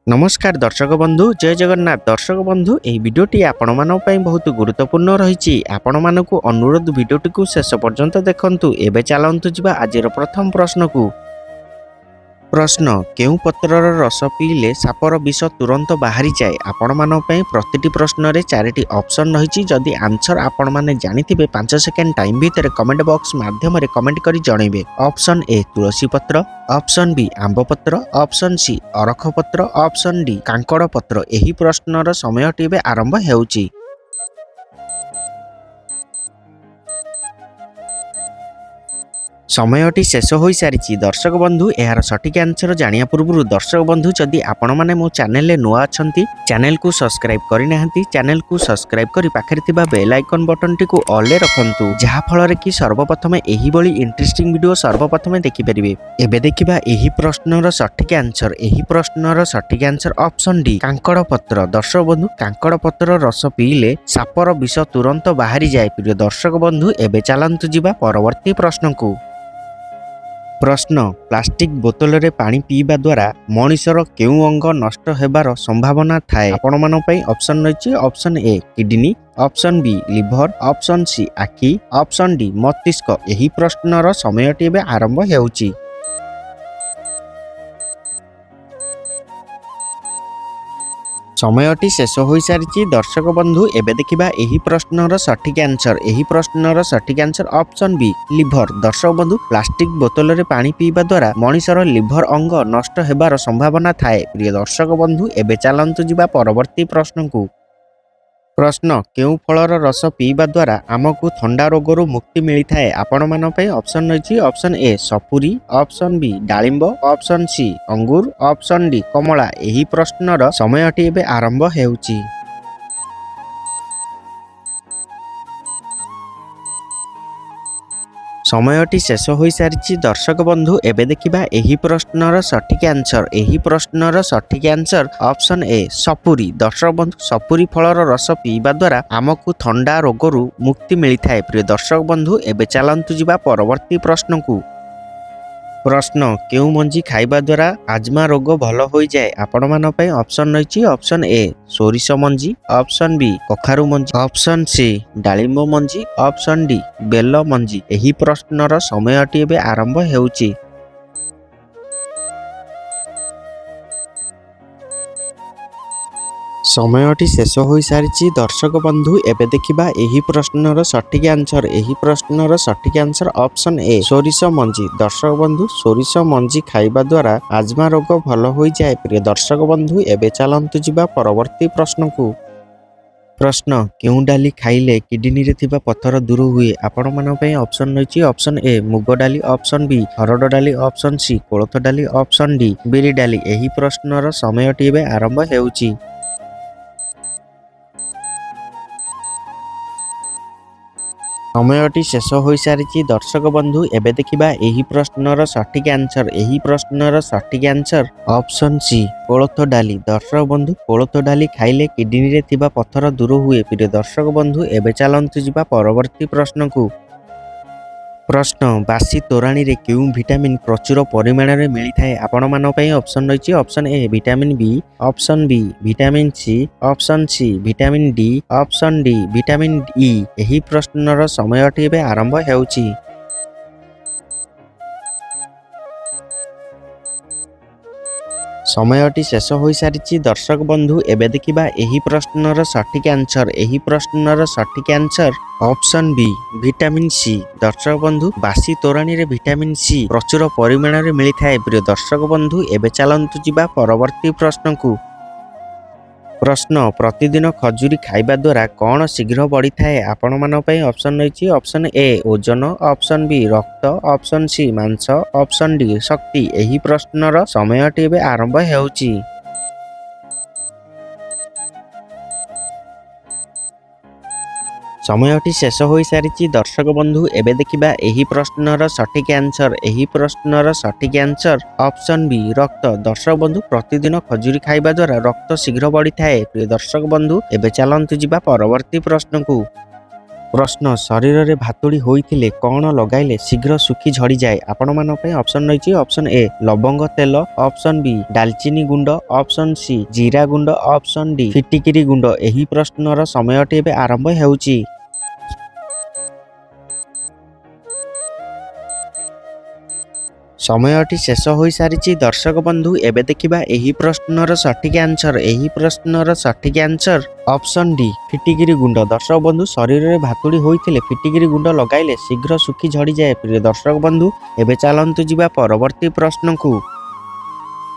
नमस्कार दर्शक बंधु जय जगन्नाथ। दर्शक बंधु यह भिडियोटी आपण बहुत गुरुत्वपूर्ण रही। आपण मानक अनुरोध भिडियोटी को शेष पर्यंत देखंतु। एबे चलंतु जिबा आजिर प्रथम प्रश्न को। प्रश्न केउ पत्रर रस पीले सापर विष तुरंत बाहरी जाए। आपण मानक प्रतिटी प्रश्न रे चारिटी ऑप्शन रही। जदि आंसर आपण माने जानिथिबे 5 सेकेंड टाइम भितर कमेंट बॉक्स माध्यम रे कमेंट करी जणैबे। ऑप्शन ए तुलसी पत्र, ऑप्शन बी आंब पत्र, ऑप्शन सी अरख पत्र, ऑप्शन डी कांकड़ पत्र। एही प्रश्नर समयटी एबे आरंभ हेउची। समयटी शेष हो सारी। दर्शक बंधु यार सठिक आंसर जानिया पूर्व दर्शक बंधु जदि आपण माने मो चैनल नुआ अछंती चैनल को सब्सक्राइब करि नाहंती चैनल को सब्सक्राइब करी पाखरे थिबा बेल आइकन बटन टी को ऑल रे रखंतु। जहा फल रे कि सर्वप्रथम एही बळी इंटरेस्टिंग वीडियो सर्वप्रथम देखि परिबे। एबे देखिबा एही प्रश्नर सठिक आंसर। एही प्रश्नर सठिक आंसर ऑप्शन डी कांकड़ पत्र। दर्शक बंधु कांकड़ पत्र रस पीले सापर विष तुरंत बाहरी जाए। प्रिय दर्शक बंधु एबे चलंतु जिबा परवर्ती प्रश्न को। प्रश्न प्लास्टिक बोतल रे पानी पीवा द्वारा मनुष्यर केउ अंग नष्ट हेबार संभावना थाए। आपण मानन पई ऑप्शन रहिछि। Option A kidney, option B liver, option C आखि, ऑप्शन डी मस्तिष्क। एही प्रश्नर समयटी एबे आरंभ हेउछि। समयटी शेष हो सारी। दर्शक बंधु एबे देखिबा एही प्रश्नर सठिक आंसर। एही प्रश्नर सठिक आंसर ऑप्शन बी लिवर। दर्शक बंधु प्लास्टिक बोतल रे पानी पीवा द्वारा मनुष्यर लिवर अंग नष्ट हेबार संभावना थाए। प्रिय दर्शक बंधु एबे चलंतु जिबा परवर्ती प्रश्न को। प्रश्न केउ फलर रस पीवा द्वारा आमको थंडा रोगरू मुक्ति मिली थाए। आपण मान पई ऑप्शन रहिछि। ऑप्शन ए सपुरी, ऑप्शन बी डालिंब, ऑप्शन सी अंगूर, ऑप्शन डी कमला। एही प्रश्नर समयटी एबे आरंभ हेउछि। समयटी शेष हो सारी। दर्शक बंधु एबे देखिबा एही प्रश्नर सठिक आंसर। एही प्रश्नर सठिक आंसर ऑप्शन ए सपुरी। दर्शक बंधु सपुरी फलर रस पीवा द्वारा आमको थंडा रोगरू मुक्ति मिली थाए। प्रिय दर्शक बंधु एबे चलंतु जिबा परवर्ती प्रश्न को। प्रश्न केउ मंजी खाइबा द्वारा आजमा रोग भल हो जाए। आपण मान पई ऑप्शन रहिछि। ऑप्शन ए सोरिष मंजी, ऑप्शन बी कखारु मंजी, ऑप्शन सी डालिंब मंजी, ऑप्शन डी बेल मंजी। एही प्रश्नर समयटी एबे आरंभ हेउछि। समयटी शेष हो सारी। दर्शक बंधु एबे देखिबा एही प्रश्नर सठिक आंसर। एही प्रश्नर सठिक आंसर ऑप्शन ए सोरिष मंजी। दर्शक बंधु सोरिष मंजी खाइबा द्वारा आजमा रोग भल हो जाए। प्रिय दर्शक बंधु एबे चलंतु जिबा परवर्ती प्रश्न को। प्रश्न केउ डाली खाइले किडनी रे थिबा पत्थर दूर हुए। आपण मान पई ऑप्शन रहिछि। ऑप्शन ए मुग डाली, ऑप्शन बी हरड डाली, ऑप्शन सी कोलथ डाली, ऑप्शन डी बिरी डाली। एही प्रश्नर समयटी एबे आरंभ हेउछि। समयटी शेष हो सारी। दर्शक बंधु एबे देखिबा एही प्रश्नर सठिक आंसर। एही प्रश्नर सठिक आंसर ऑप्शन सी कोलथ डाली। दर्शक बंधु कोलथ डाली खाइले किडनी रे थिबा पत्थर दूर हुए। प्रिय दर्शक बंधु एबे चलंतु जिबा परवर्ती प्रश्न को। प्रश्न बासी तोराणी रे केउ विटामिन प्रचुर परिमाण रे मिली थाए। आपण मान पई ऑप्शन रहिछि। Option A vitamin B, option B vitamin C, option C vitamin D, option D vitamin E. एही प्रश्नर समयटी एबे आरंभ हेउछि। समयटी शेष हो सारी। दर्शक बंधु एबे देखिबा एही प्रश्नर सठिक आंसर। एही प्रश्नर सठिक answer option B vitamin C. दर्शक बंधु बासी तोराणी रे विटामिन सी प्रचुर परिमाण रे मिली थाए। प्रिय दर्शक बंधु एबे चलंतु जिबा परवर्ती प्रश्न को। प्रश्न प्रतिदिन खजुरी खाइबा द्वारा कौन शीघ्र बढ़ी थाए। आपण मान पई ऑप्शन रहिछि। ऑप्शन ए ओजन, ऑप्शन बी रक्त, ऑप्शन सी मांस, ऑप्शन डी शक्ति। एही प्रश्नर समयटी एबे आरंभ हेउछि। समयटी शेष हो सारी। दर्शक बंधु एबे देखिबा एही प्रश्नर सठिक आंसर। एही प्रश्नर सठिक आंसर ऑप्शन बी रक्त। दर्शक बंधु प्रतिदिन खजुरी खाइबा द्वारा रक्त शीघ्र बढ़ी थाए। प्रिय दर्शक बंधु एबे चलंतु जिबा परवर्ती प्रश्न को। प्रश्न शरीर रे भातुड़ी होइथिले कौन लगाइले शीघ्र सुखी झड़ी जाए आपण मान पई ऑप्शन रहिछि ऑप्शन ए लवंग तेल ऑप्शन बी दालचीनी गुंड ऑप्शन सी जीरा गुंड ऑप्शन डी फिटिकिरी गुंड एही प्रश्नर समयटी एबे आरंभ हेउछि समयटी शेष हो सारी दर्शक बंधु एबे देखिबा एही प्रश्नर सठिक आंसर ऑप्शन डी फिटिकिरी गुंड दर्शक बंधु शरीर रे भातुड़ी होइथिले फिटिकिरी गुंड लगाइले शीघ्र सुखी झड़ी जाए प्रिय दर्शक बंधु एबे चलंतु जिबा परवर्ती प्रश्न को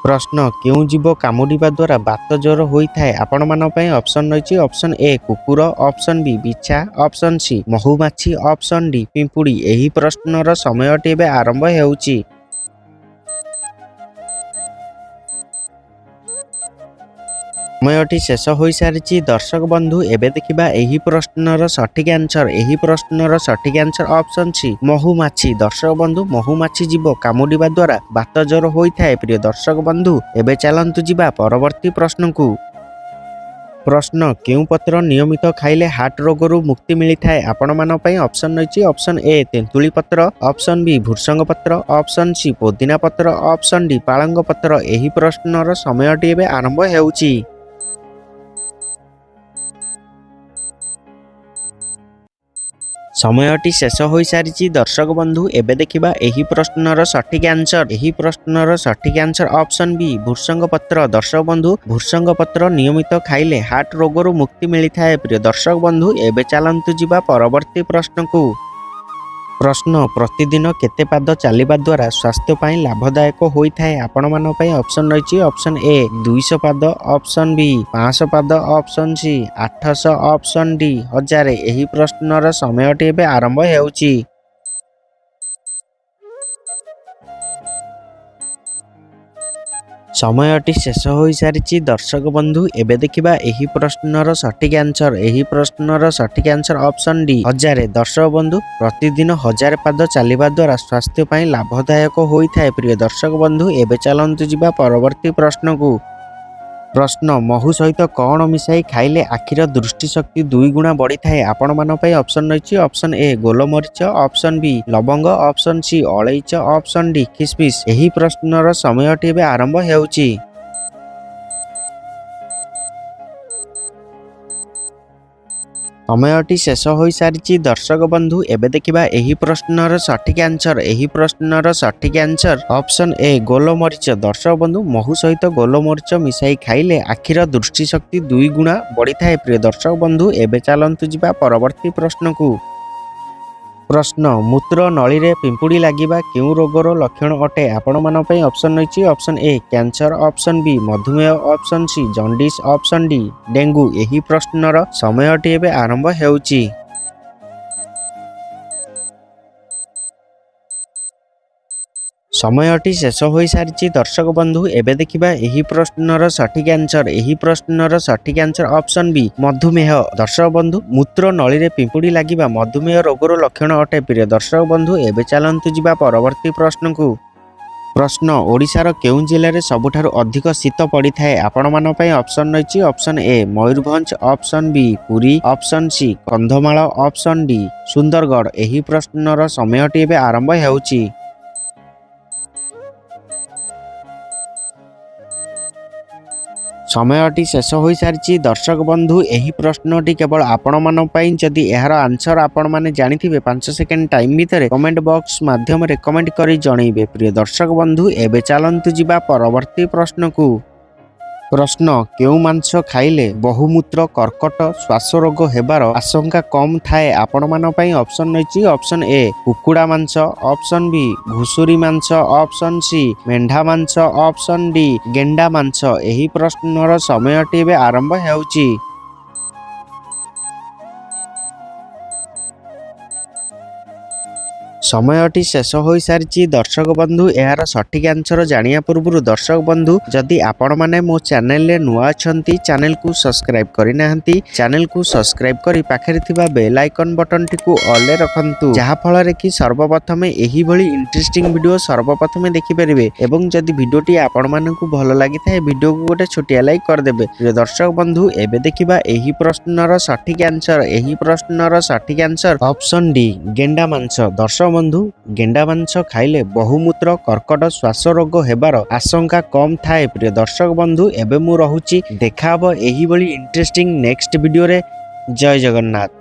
प्रश्न केउ जीव कामुडिबा द्वारा बात ज्वर होइथाय आपण मान पई ऑप्शन रहिछि ऑप्शन ए कुकुर ऑप्शन बी बिछा ऑप्शन सी महुमाछी ऑप्शन डी पिंपुड़ी एही प्रश्नर समयटी एबे आरंभ हेउछि समयटी शेष हो सारी दर्शक बंधु एबे देखिबा एही प्रश्नर सठिक आंसर ऑप्शन सी महुमाछी दर्शक बंधु महुमाछी जीव कामुडिबा द्वारा बात ज्वर होइथाय प्रिय दर्शक बंधु एबे चलंतु जिबा परवर्ती प्रश्न को प्रश्न केउ पत्र नियमित खाइले हार्ट रोगरु मुक्ति मिलिथाय आपण मान पई ऑप्शन रहिछि ऑप्शन ए तेंतुली पत्र ऑप्शन बी भृषंग पत्र ऑप्शन सी पुदीना पत्र ऑप्शन डी पालंग पत्र एही प्रश्नर समयटी एबे आरंभ हेउछि समयटी शेष हो सारी दर्शक बंधु एबे देखिबा एही प्रश्नर सठिक आंसर ऑप्शन बी भृषंग पत्र दर्शक बंधु भृषंग पत्र नियमित खाइले हार्ट रोगरु मुक्ति मिलिथाय प्रिय दर्शक बंधु एबे चलंतु जिबा परवर्ती प्रश्न को प्रश्न प्रतिदिन केते पाद चलिबा द्वारा स्वास्थ्य पाई लाभदायक होइथाय आपण मान पई ऑप्शन रहिछि ऑप्शन ए 200 पाद ऑप्शन बी 500 पाद ऑप्शन सी 800 ऑप्शन डी 1000 एही प्रश्नर समयटी एबे आरंभ हेउछि समयटी शेष हो सारी दर्शक बंधु एबे देखिबा एही प्रश्नर सठिक आंसर ऑप्शन डी 1000 दर्शक बंधु प्रतिदिन 1000 पाद चलिबा द्वारा स्वास्थ्य पाई लाभदायक होइथाय प्रिय दर्शक बंधु एबे चलंतु जिबा परवर्ती प्रश्न को प्रश्न महु सहित कौन मिसाई खाइले आखिर दृष्टि शक्ति 2 गुणा बढ़ी थाए आपण मान पई ऑप्शन रहिछि ऑप्शन ए गोलमरीच ऑप्शन बी लवंग ऑप्शन सी अलैच ऑप्शन डी किसमिस एही प्रश्नर समयटी एबे आरंभ हेउछि समयटी शेष हो सारी दर्शक बंधु एबे देखिबा एही प्रश्नर सठिक आंसर ऑप्शन ए गोलमरीच दर्शक बंधु महु सहित गोलमरीच मिसाई खाइले आखिर दृष्टि शक्ति 2 गुणा बढ़ी थाए प्रिय दर्शक बंधु एबे चलंतु जिबा परवर्ती प्रश्न को प्रश्न मूत्र नली रे पिंपुड़ी लागिबा केउ रोगर लक्षण अटे आपण मान पई ऑप्शन रहिछि option A cancer option B मधुमेह option C jaundice option D dengue एही प्रश्नर समयटी एबे आरंभ हेउछि समयटी शेष हो सारी दर्शक बंधु एबे देखिबा एही प्रश्नर सठिक आंसर ऑप्शन बी मधुमेह दर्शक बंधु मूत्र नली रे पिंपुड़ी लागिबा मधुमेह रोगर लक्षण अटे प्रिय दर्शक बंधु एबे चलंतु जिबा परवर्ती प्रश्न को प्रश्न ओडिशार केउ जिल्ला रे सबुठारु अधिक शीत पड़ी थाए आपण मान पई ऑप्शन रहिछि option A Mayurbhanj option B Puri option C Kandhamal option D Sundargarh एही प्रश्नर समयटी एबे आरंभ हेउछि समयटी शेष हो सारी दर्शक बंधु एही प्रश्नटी केवल आपण मान पई जदि एहार आंसर आपण माने जानिथिबे 5 सेकेंड टाइम भितर कमेंट बॉक्स माध्यम रे कमेंट करी जणैबे प्रिय दर्शक बंधु एबे चलंतु जिबा परवर्ती प्रश्न को प्रश्न केउ मांस खाइले बहुमूत्र कर्कट श्वास रोग हेबार आशंका कम थाए आपण मान पई ऑप्शन रहिछि ऑप्शन ए कुकुड़ा मांस ऑप्शन बी घुसुरी मांस ऑप्शन सी मेंढा मांस ऑप्शन डी गेंडा मांस एही प्रश्नर समयटी एबे आरंभ हेउछि ସମୟଟି ଶେଷ ହୋଇସାରିଛି ଦର୍ଶକ ବନ୍ଧୁ। ଏହାର ସଠିକ୍ ଆନ୍ସର ଜାଣିବା ପୂର୍ବରୁ ଦର୍ଶକ ବନ୍ଧୁ ଯଦି ଆପଣମାନେ ମୋ ଚ୍ୟାନେଲରେ ନୂଆ ଅଛନ୍ତି ଚ୍ୟାନେଲକୁ ସବସ୍କ୍ରାଇବ୍ କରିନାହାନ୍ତି ଚ୍ୟାନେଲକୁ ସବସ୍କ୍ରାଇବ୍ କରି ପାଖରେ ଥିବା ବେଲ୍ ଆଇକନ୍ ବଟନଟିକୁ ଅଲ୍ରେ ରଖନ୍ତୁ, ଯାହାଫଳରେ କି ସର୍ବପ୍ରଥମେ ଏହିଭଳି ଇଣ୍ଟରେଷ୍ଟିଂ ଭିଡ଼ିଓ ସର୍ବପ୍ରଥମେ ଦେଖିପାରିବେ। ଏବଂ ଯଦି ଭିଡ଼ିଓଟି ଆପଣମାନଙ୍କୁ ଭଲ ଲାଗିଥାଏ ଭିଡ଼ିଓକୁ ଗୋଟେ ଛୋଟିଆ ଲାଇକ୍ କରିଦେବେ। ପ୍ରିୟ ଦର୍ଶକ ବନ୍ଧୁ ଏବେ ଦେଖିବା ଏହି ପ୍ରଶ୍ନର ସଠିକ୍ ଆନ୍ସର। ଏହି ପ୍ରଶ୍ନର ସଠିକ୍ ଆନ୍ସର ଅପସନ୍ ଡି ଗେଣ୍ଡା ମାଂସ। ଦର୍ଶକ ବନ୍ଧୁ ଗେଣ୍ଡା ମାଂସ ଖାଇଲେ ବହୁମୂତ୍ର, କର୍କଟ, ଶ୍ୱାସ ରୋଗ ହେବାର ଆଶଙ୍କା କମ୍ ଥାଏ। ପ୍ରିୟ ଦର୍ଶକ ବନ୍ଧୁ ଏବେ ମୁଁ ରହୁଛି, ଦେଖାହବ ଏହିଭଳି ଇଣ୍ଟରେଷ୍ଟିଂ ନେକ୍ସଟ ଭିଡ଼ିଓରେ। ଜୟ ଜଗନ୍ନାଥ।